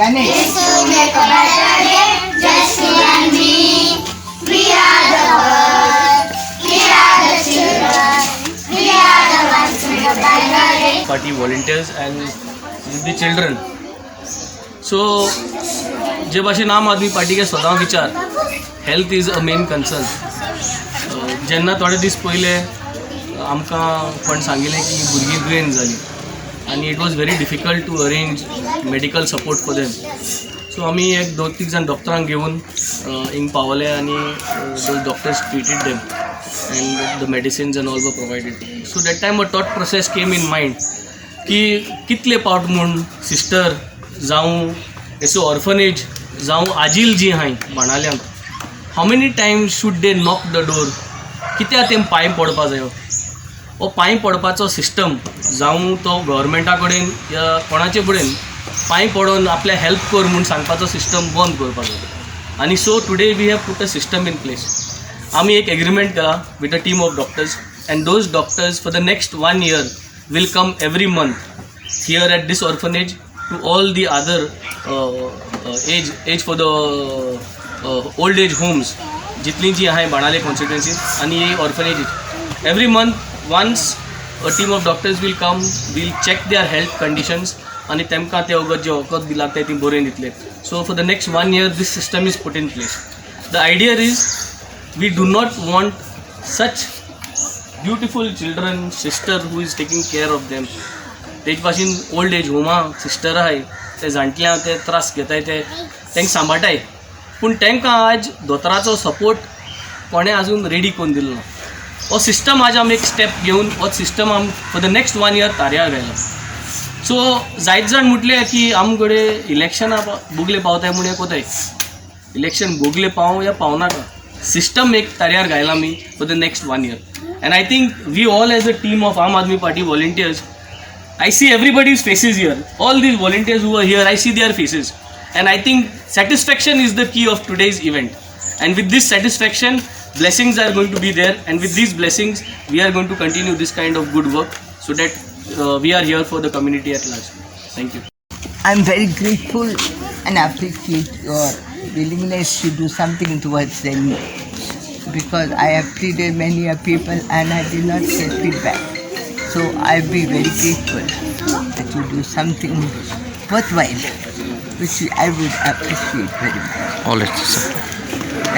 Is to make a better day, just you and me. We are the world, we are the children, we are the ones who make a better day. Party volunteers and the children. So जे भाशेन आम Aadmi party के सदां विचार health is a main concern. जेन्ना थोडे दीस पयले आमकां कोण सांगिल्लें की भुरगीं दुयेंत जालीं आनी it was very difficult to arrange medical support for them. So आमी एक 2-3 जाण डॉक्टरांक घेवन हिंग पावले आनी those doctors treated them and the medicines and all were provided. So that time a thought process came in mind की कितले पावट म्हूण सिस्टर जावं एसो ऑर्फनेज जावं आजील जी आहाय बाणाल्यांक how many times should they knock the door. कित्याक तेम पांय पडपा जायो. हो पांय पडपाचो सिस्टम जावं तो गव्हर्मेंटा कडेन या कोणाचे कडेन पांय पडोवन आपल्या हेल्प कर म्हूण सांगपाचो सिस्टम बंद करपाक जाय. आनी so today we have put a system in place. आमी एक एग्रीमेंट केला with a team of doctors and those doctors for the next 1 year will come every month here at this orphanage to all the other age for the old age homes जितली जी आहे बाणाले constituency आणि orphanages. Every month once a team of doctors will come, will check their health conditions आणि तेमकां ते वगत जे वखद B लागता ती बरोवन दितले. So for the next 1 year this system is put in place. The idea is we do not want such beautiful children sister who is taking care of them. तेज भाशेन ओल्ड एज होमा sister आहाय ते जाणट्यांक ते त्रास घेताय ते तांकां सांबाळटाय पूण तांकां आज दोतोराचो सपोर्ट कोणें आजून रेडी करून दिलो ना. हो सिस्टम आज आमी एक स्टेप घेवन हो सिस्टम आम फॉर द नेक्स्ट 1 year तारयार घायला. सो जायत जाण म्हटले की आमचे कडेन इलेक्शना बोगले पावताय म्हूण हें कोताय. इलेक्शन बोगले पावं या पावनाका सिस्टम एक तारयार घायला आमी for the next 1 year. And I think we all as a team of Aam Aadmi Party volunteers, I see everybody's faces here. All these volunteers who are here, I see their faces. And I think satisfaction is the key of today's event. And with this satisfaction, blessings are going to be there. And with these blessings, we are going to continue this kind of good work so that we are here for the community at large. Thank you. I'm very grateful and appreciate your willingness to do something towards them because I have pleaded many people and I did not get feedback. So I'll be very grateful that you do something worthwhile, which I would appreciate very much. All right, sir.